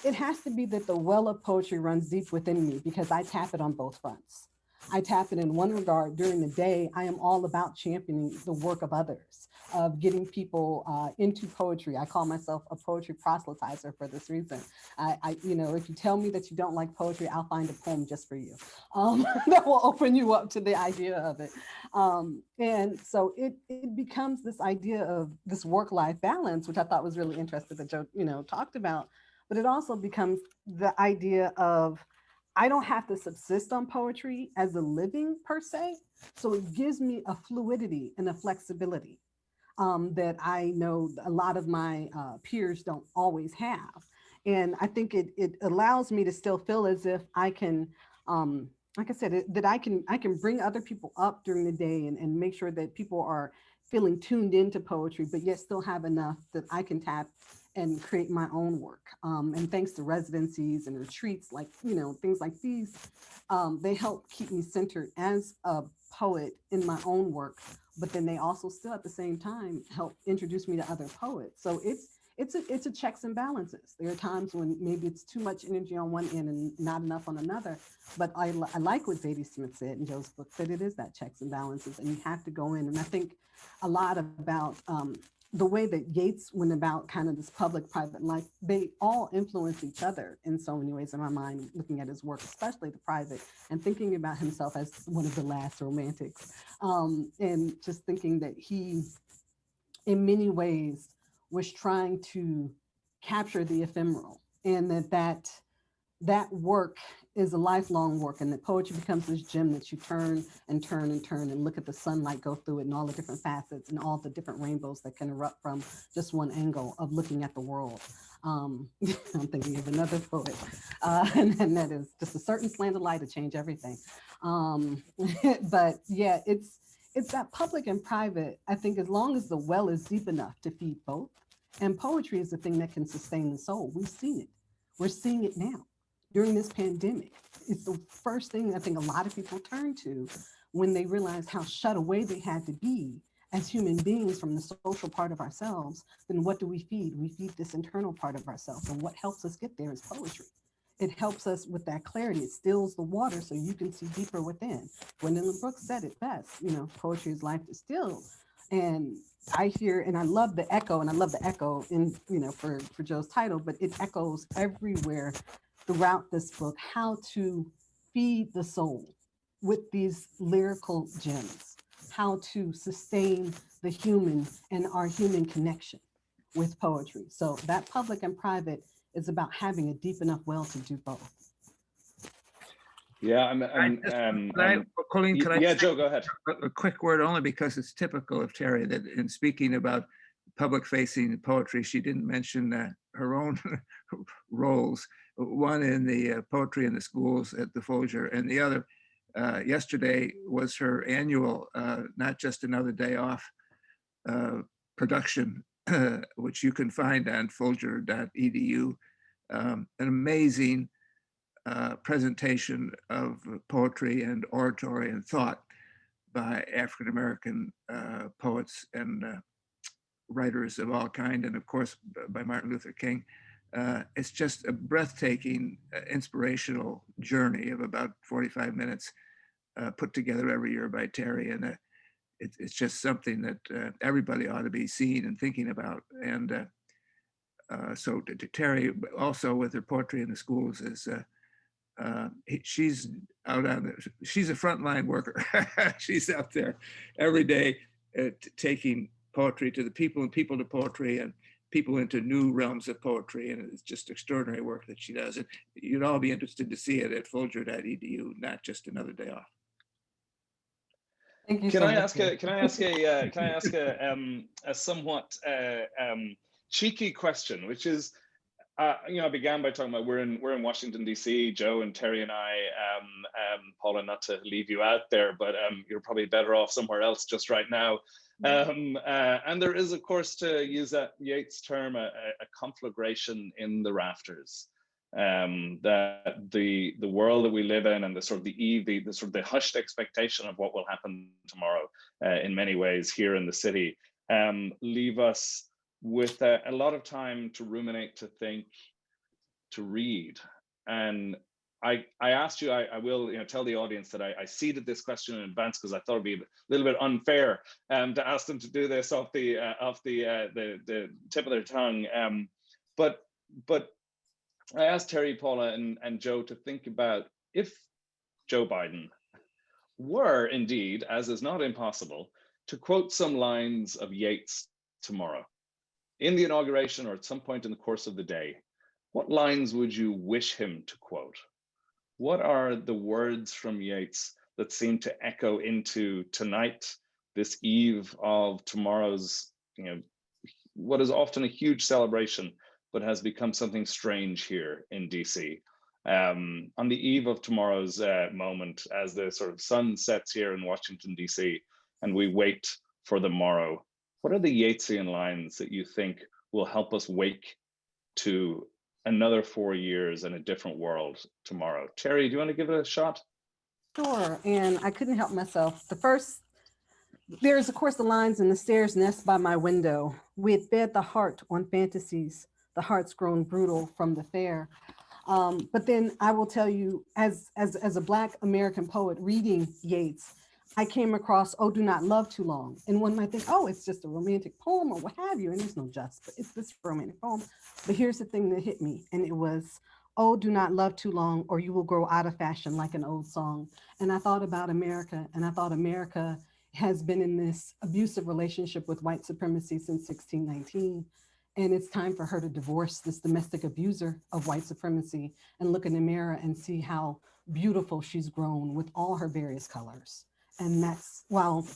C: it has to be that the well of poetry runs deep within me because I tap it on both fronts. I tap in one regard. During the day, I am all about championing the work of others, of getting people into poetry. I call myself a poetry proselytizer for this reason. You know, if you tell me that you don't like poetry, I'll find a poem just for you that will open you up to the idea of it. And so it becomes this idea of this work-life balance, which I thought was really interesting that Joe, you know, talked about. But it also becomes the idea of, I don't have to subsist on poetry as a living per se. So it gives me a fluidity and a flexibility that I know a lot of my peers don't always have. And I think it allows me to still feel as if I can, like I said, that I can bring other people up during the day and make sure that people are feeling tuned into poetry, but yet still have enough that I can tap and create my own work. And thanks to residencies and retreats, like, you know, things like these, they help keep me centered as a poet in my own work, but then they also still at the same time help introduce me to other poets. So it's a checks and balances. There are times when maybe it's too much energy on one end and not enough on another, but I like what Zadie Smith said in Joe's book, that it is that checks and balances, and you have to go in. And I think a lot about the way that Yeats went about kind of this public-private life, they all influence each other in so many ways in my mind, looking at his work, especially the private, and thinking about himself as one of the last romantics. And just thinking that he, in many ways, was trying to capture the ephemeral, and that work is a lifelong work, and that poetry becomes this gem that you turn and turn and turn and look at the sunlight go through it and all the different facets and all the different rainbows that can erupt from just one angle of looking at the world. I'm thinking of another poet, and that is just a certain slant of light to change everything. But yeah, it's that public and private. I think as long as the well is deep enough to feed both, and poetry is the thing that can sustain the soul. We've seen it. We're seeing it now. During this pandemic, it's the first thing I think a lot of people turn to when they realize how shut away they had to be as human beings from the social part of ourselves. Then what do we feed? We feed this internal part of ourselves. And what helps us get there is poetry. It helps us with that clarity. It stills the water so you can see deeper within. Gwendolyn Brooks said it best, you know, poetry is life distilled. And I hear, and I love the echo, and I love the echo in, you know, for Joe's title, but it echoes everywhere throughout this book, how to feed the soul with these lyrical gems, how to sustain the human and our human connection with poetry. So that public and private is about having a deep enough well to do both.
A: Yeah,
E: Cóilín, can I
A: yeah,
E: say
A: Joe, go ahead.
E: a quick word, only because it's typical of Teri that in speaking about public-facing poetry, she didn't mention her own roles. One in the poetry in the schools at the Folger, and the other yesterday was her annual Not Just Another Day Off production, which you can find on folger.edu. An amazing presentation of poetry and oratory and thought by African-American poets and writers of all kind, and of course by Martin Luther King. It's just a breathtaking, inspirational journey of about 45 minutes put together every year by Teri. And it's just something that everybody ought to be seeing and thinking about. And so to Teri, also with her poetry in the schools, is she's out on she's a frontline worker. She's out there every day taking poetry to the people and people to poetry and people into new realms of poetry, and it's just extraordinary work that she does. And you'd all be interested to see it at folger.edu, Not Just Another Day Off.
C: Thank you.
A: Can I ask a somewhat cheeky question, which is, you know, I began by talking about we're in Washington D.C. Joe and Teri and I, Paula, not to leave you out there, but you're probably better off somewhere else just right now. And there is, of course, to use that Yeats term, a conflagration in the rafters. That the world that we live in, and the sort of the hushed expectation of what will happen tomorrow, in many ways here in the city, leave us with a lot of time to ruminate, to think, to read. And I asked you, I will tell the audience that I seeded this question in advance because I thought it'd be a little bit unfair to ask them to do this off the tip of their tongue. But I asked Teri, Paula, and Joe to think about if Joe Biden were indeed, as is not impossible, to quote some lines of Yeats tomorrow in the inauguration or at some point in the course of the day. What lines would you wish him to quote? What are the words from Yeats that seem to echo into tonight, this eve of tomorrow's, what is often a huge celebration, but has become something strange here in DC? On the eve of tomorrow's moment, as the sort of sun sets here in Washington, DC, and we wait for the morrow, what are the Yeatsian lines that you think will help us wake to another 4 years in a different world tomorrow? Teri, do you want to give it a shot?
C: Sure, and I couldn't help myself. There's of course the lines, "In the stairs nest by my window, we had fed the heart on fantasies, the heart's grown brutal from the fair." But then I will tell you, as a Black American poet reading Yeats, I came across "Oh, Do Not Love Too Long." And one might think, oh, it's just a romantic poem or what have you. And there's no just, but it's this romantic poem. But here's the thing that hit me. And it was, "Oh, do not love too long, or you will grow out of fashion like an old song." And I thought about America, and I thought America has been in this abusive relationship with white supremacy since 1619. And it's time for her to divorce this domestic abuser of white supremacy and look in the mirror and see how beautiful she's grown with all her various colors. And that's, while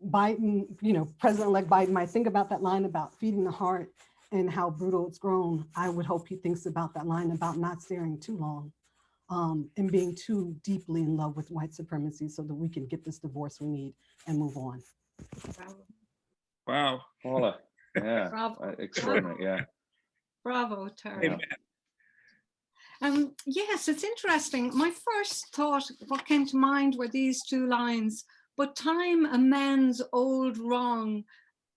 C: Biden, President-elect Biden might think about that line about feeding the heart and how brutal it's grown, I would hope he thinks about that line about not staring too long and being too deeply in love with white supremacy so that we can get this divorce we need and move on.
E: Wow.
A: Paula, yeah,
D: Bravo.
A: extraordinary, yeah.
D: Bravo, Tara. Yes, it's interesting. My first thought, what came to mind were these two lines: "But time amends old wrong,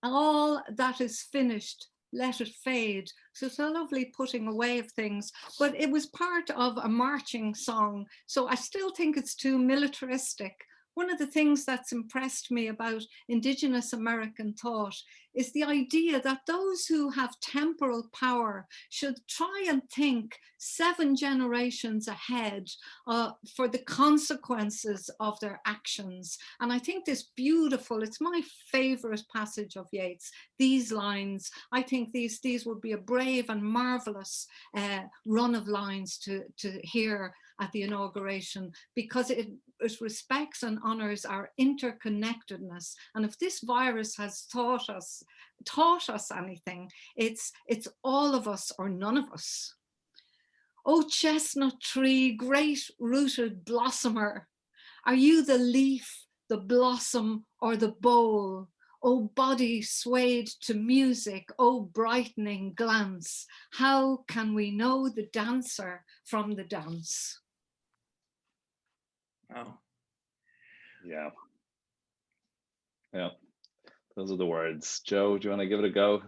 D: all that is finished, let it fade." So it's a lovely putting away of things, but it was part of a marching song. So I still think it's too militaristic. One of the things that's impressed me about Indigenous American thought is the idea that those who have temporal power should try and think 7 generations ahead for the consequences of their actions. And I think this beautiful, it's my favorite passage of Yeats, these lines. I think these would be a brave and marvelous run of lines to hear at the inauguration, because it respects and honors our interconnectedness. And if this virus has taught us anything, it's all of us or none of us. "Oh, chestnut tree, great rooted blossomer, are you the leaf, the blossom, or the bowl? Oh, body swayed to music, oh, brightening glance, how can we know the dancer from the dance?"
E: Wow.
A: Yeah. Those are the words. Joe, do you want to give it a go?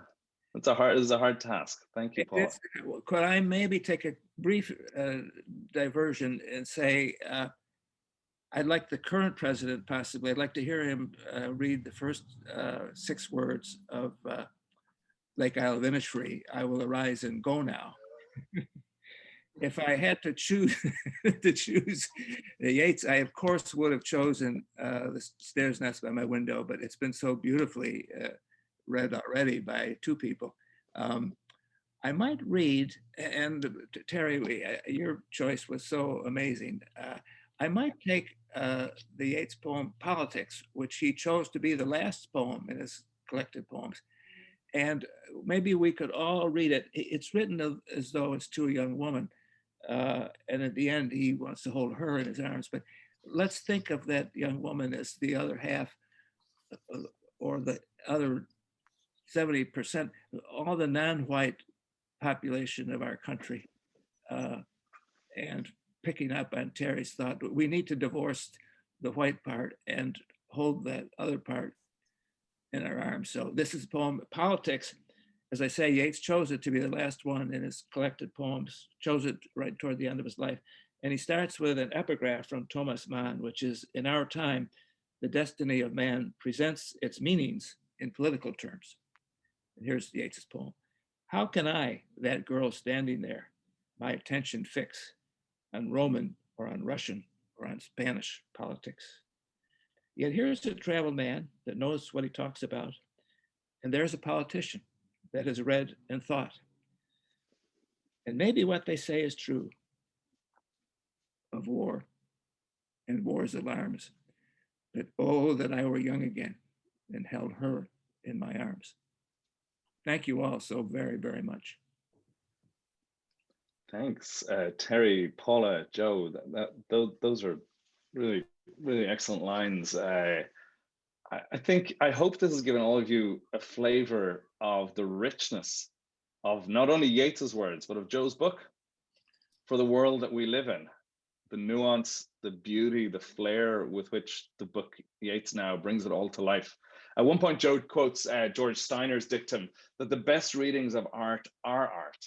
A: This is a hard task. Thank you, Paul.
E: Could I maybe take a brief diversion and say, I'd like the current president, possibly, I'd like to hear him read the first 6 words of Lake Isle of Innisfree, "I will arise and go now." If I had to choose Yeats, I of course would have chosen "The Stairs Nest by My Window," but it's been so beautifully read already by 2 people. I might read, and Teri, your choice was so amazing. I might take the Yeats poem "Politics," which he chose to be the last poem in his collected poems. And maybe we could all read it. It's written as though it's to a young woman. And at the end, he wants to hold her in his arms. But let's think of that young woman as the other half, or the other 70%, all the non-white population of our country. And picking up on Teri's thought, we need to divorce the white part and hold that other part in our arms. So this is a poem, "Politics." As I say, Yeats chose it to be the last one in his collected poems, chose it right toward the end of his life. And he starts with an epigraph from Thomas Mann, which is, in our time, the destiny of man presents its meanings in political terms. And here's Yeats's poem. How can I, that girl standing there, my attention fix on Roman or on Russian or on Spanish politics? Yet here's a traveled man that knows what he talks about, and there's a politician that has read and thought. And maybe what they say is true of war and war's alarms, but oh, that I were young again and held her in my arms. Thank you all so very, very much.
A: Thanks, Teri, Paula, Joe. Those are really, really excellent lines. I hope this has given all of you a flavor of the richness of not only Yeats's words, but of Joe's book for the world that we live in. The nuance, the beauty, the flair with which the book Yeats Now brings it all to life. At one point, Joe quotes George Steiner's dictum that the best readings of art are art.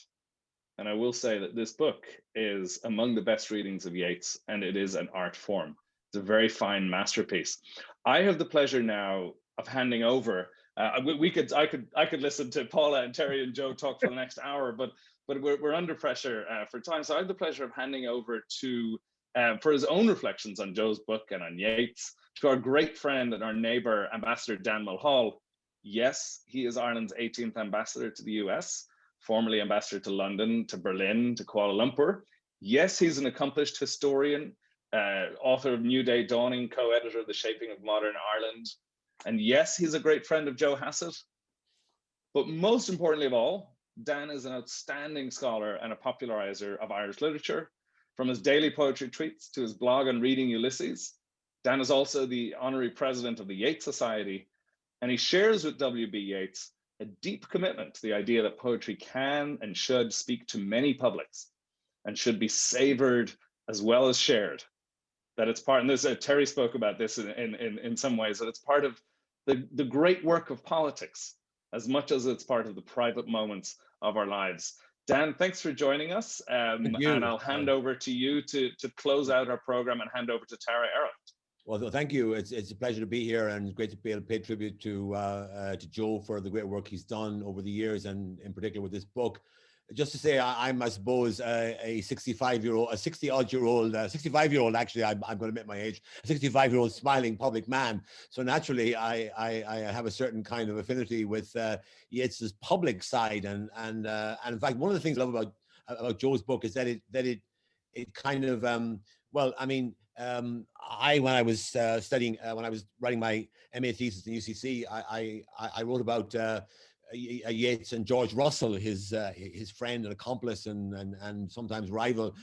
A: And I will say that this book is among the best readings of Yeats, and it is an art form. It's a very fine masterpiece. I have the pleasure now of handing over. I could listen to Paula and Teri and Joe talk for the next hour, but we're under pressure for time. So I have the pleasure of handing over to, for his own reflections on Joe's book and on Yeats, to our great friend and our neighbor, Ambassador Daniel Mulhall. Yes, he is Ireland's 18th ambassador to the US, formerly ambassador to London, to Berlin, to Kuala Lumpur. Yes, he's an accomplished historian, author of New Day Dawning, co-editor of The Shaping of Modern Ireland. And yes, he's a great friend of Joe Hassett. But most importantly of all, Dan is an outstanding scholar and a popularizer of Irish literature. From his daily poetry tweets to his blog on reading Ulysses, Dan is also the honorary president of the Yeats Society, and he shares with W.B. Yeats a deep commitment to the idea that poetry can and should speak to many publics and should be savored as well as shared. That it's part, and this Teri spoke about this in some ways, that it's part of the great work of politics as much as it's part of the private moments of our lives. Dan, thanks for joining us. And I'll hand over to you to close out our program and hand over to Tara Erraught.
F: Well, thank you. It's a pleasure to be here, and great to be able to pay tribute to Joe for the great work he's done over the years, and in particular with this book. Just to say, I'm, I suppose, a 65-year-old, a 65-year-old, actually, I'm going to admit my age, a 65-year-old smiling public man. So naturally, I have a certain kind of affinity with Yeats's public side. And in fact, one of the things I love about Joe's book is that it kind of, well, I mean, when I was studying, when I was writing my MA thesis in UCC, I wrote about Yeats and George Russell, his friend and accomplice and sometimes rival,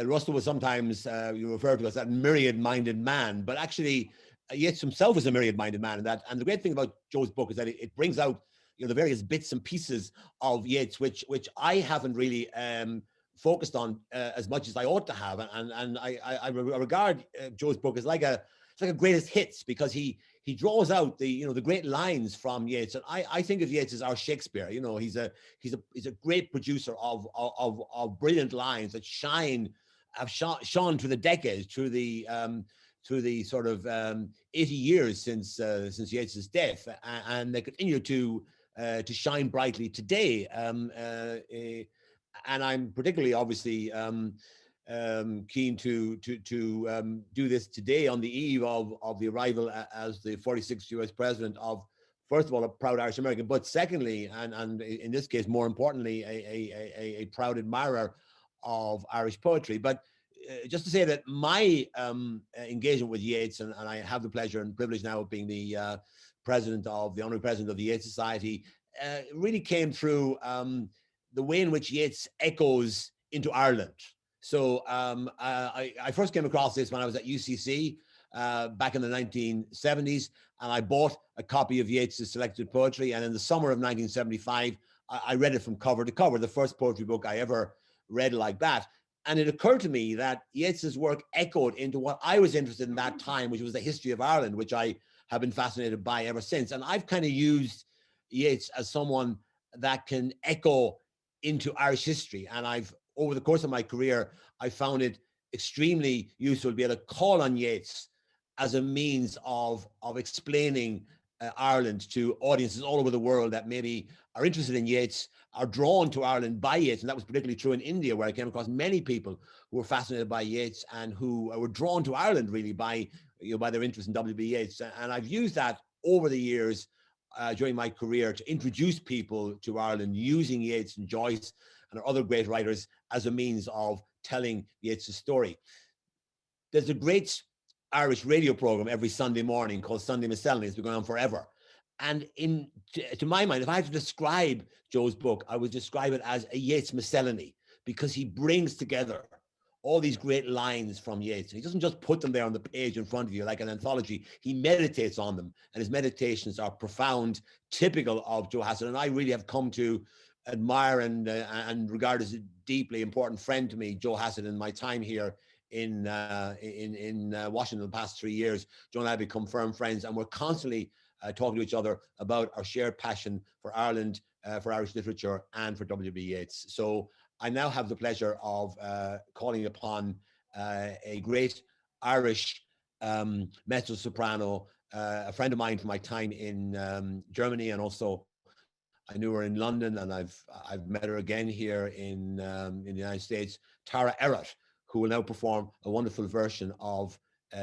F: Russell was sometimes referred to as that myriad-minded man, but actually Yeats himself is a myriad-minded man. And the great thing about Joe's book is that it brings out the various bits and pieces of Yeats, which I haven't really focused on as much as I ought to have, and I regard Joe's book as like a greatest hits, because he draws out the great lines from Yeats, and I think of Yeats as our Shakespeare. He's a great producer of brilliant lines that have shone through the decades, through the sort of 80 years since Yeats's death, and they continue to shine brightly today. And I'm particularly obviously keen to do this today on the eve of the arrival as the 46th US president of, first of all, a proud Irish American, but secondly, and in this case, more importantly, a proud admirer of Irish poetry. But just to say that my engagement with Yeats, and I have the pleasure and privilege now of being the honorary president of the Yeats Society, really came through the way in which Yeats echoes into Ireland. So I first came across this when I was at UCC back in the 1970s, and I bought a copy of Yeats' Selected Poetry, and in the summer of 1975, I read it from cover to cover, the first poetry book I ever read like that. And it occurred to me that Yeats's work echoed into what I was interested in that time, which was the history of Ireland, which I have been fascinated by ever since. And I've kind of used Yeats as someone that can echo into Irish history. And over the course of my career, I found it extremely useful to be able to call on Yeats as a means of explaining Ireland to audiences all over the world that maybe are interested in Yeats, are drawn to Ireland by Yeats. And that was particularly true in India, where I came across many people who were fascinated by Yeats and who were drawn to Ireland really by their interest in W.B. Yeats. And I've used that over the years during my career to introduce people to Ireland using Yeats and Joyce and other great writers as a means of telling Yeats' story. There's a great Irish radio program every Sunday morning called Sunday Miscellany. It's been going on forever. And to my mind, if I had to describe Joe's book, I would describe it as a Yeats miscellany, because he brings together all these great lines from Yeats. He doesn't just put them there on the page in front of you like an anthology. He meditates on them, and his meditations are profound, typical of Joe Hassett. And I really have come to admire and regard as a deeply important friend to me, Joe Hassett, in my time here in Washington the past 3 years. Joe and I have become firm friends, and we're constantly talking to each other about our shared passion for Ireland, for Irish literature, and for W.B. Yeats. So I now have the pleasure of calling upon a great Irish mezzo-soprano, a friend of mine from my time in Germany, and also I knew her in London, and I've met her again here in the United States, Tara Erraught, who will now perform a wonderful version of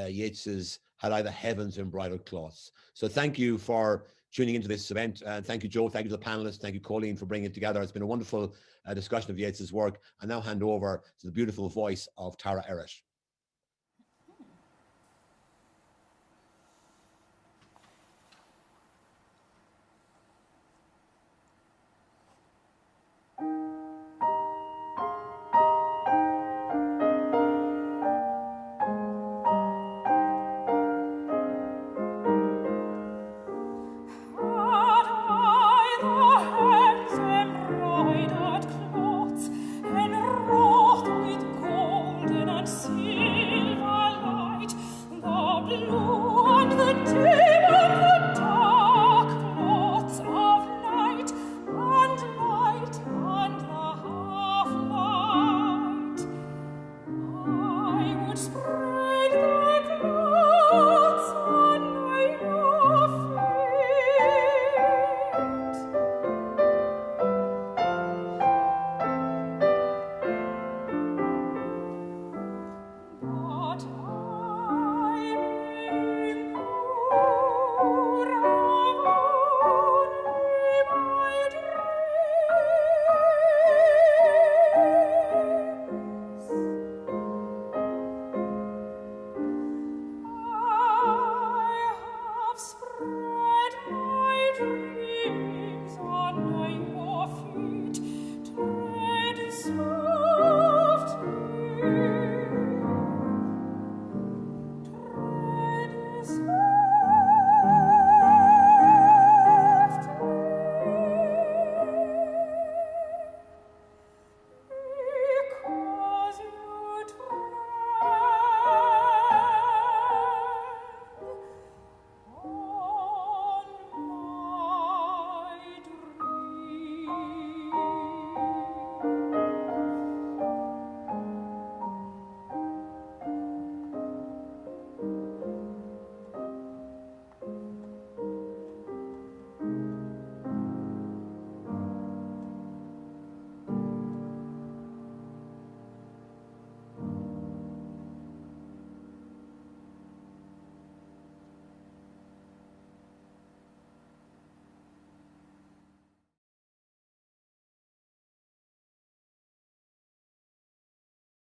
F: Yeats's "Had I the Heavens Embroidered Cloths." So thank you for tuning into this event. Thank you, Joe. Thank you to the panelists. Thank you, Cóilín, for bringing it together. It's been a wonderful discussion of Yeats's work. I now hand over to the beautiful voice of Tara Erraught.